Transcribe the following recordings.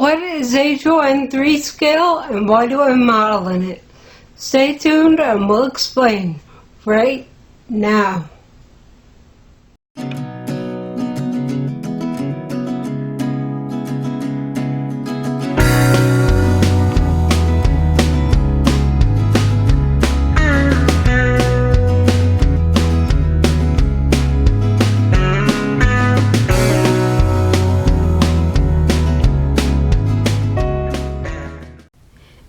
What is HOn3 scale and why do I model in it? Stay tuned and we'll explain right now.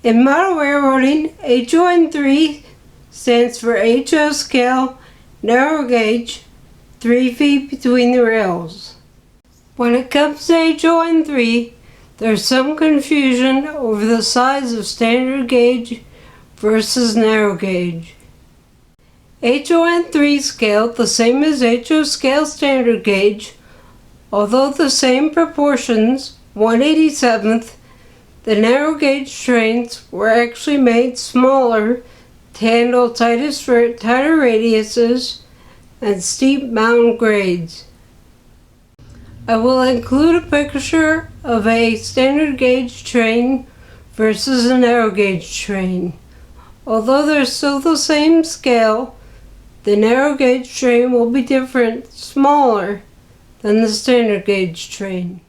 In model railroading, HOn3 stands for HO scale, narrow gauge, 3 feet between the rails. When it comes to HOn3, there's some confusion over the size of standard gauge versus narrow gauge. HOn3 scale, the same as HO scale standard gauge, although the same proportions, 1/87th, the narrow gauge trains were actually made smaller to handle tighter radiuses and steep mountain grades. I will include a picture of a standard gauge train versus a narrow gauge train. Although they're still the same scale, the narrow gauge train will be different, smaller than the standard gauge train.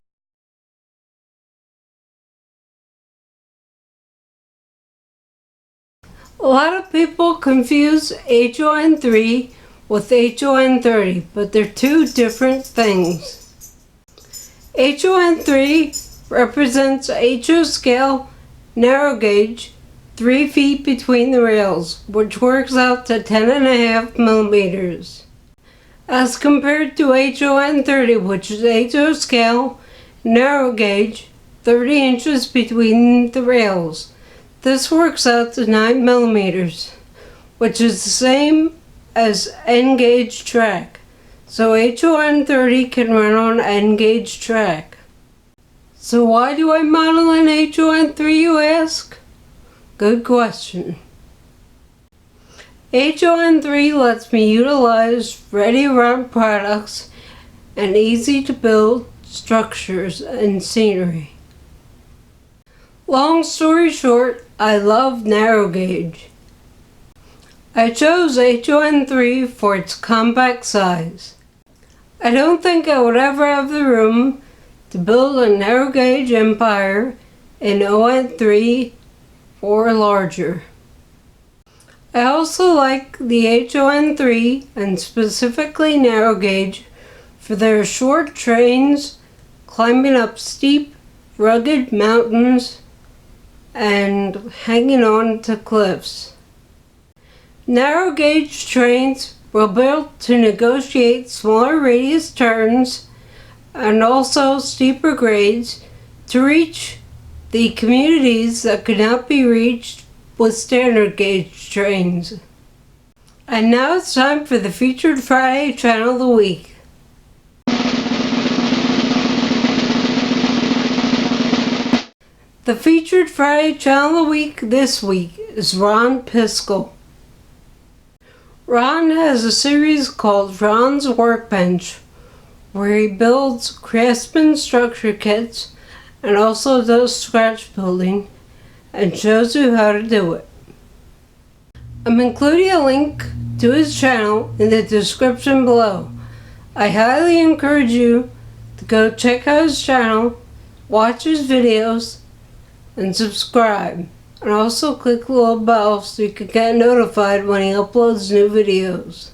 A lot of people confuse HOn3 with HOn30, but they're two different things. HOn3 represents HO scale, narrow gauge, 3 feet between the rails, which works out to 10.5 millimeters. As compared to HOn30, which is HO scale, narrow gauge, 30 inches between the rails. This works out to 9 millimeters, which is the same as N-gauge track, so HOn30 can run on N-gauge track. So why do I model in HOn3, you ask? Good question. HOn3 lets me utilize ready-to-run products and easy-to-build structures and scenery. Long story short, I love narrow gauge. I chose HOn3 for its compact size. I don't think I would ever have the room to build a narrow gauge empire in HOn3 or larger. I also like the HOn3 and specifically narrow gauge for their short trains climbing up steep, rugged mountains and hanging on to cliffs. Narrow gauge trains were built to negotiate smaller radius turns and also steeper grades to reach the communities that could not be reached with standard gauge trains. And now it's time for the Featured Friday Channel of the Week. The Featured Friday Channel of the Week this week is Ron Piskel. Ron has a series called Ron's Workbench, where he builds craftsman structure kits and also does scratch building and shows you how to do it. I'm including a link to his channel in the description below. I highly encourage you to go check out his channel, watch his videos, and subscribe, and also click the little bell so you can get notified when he uploads new videos.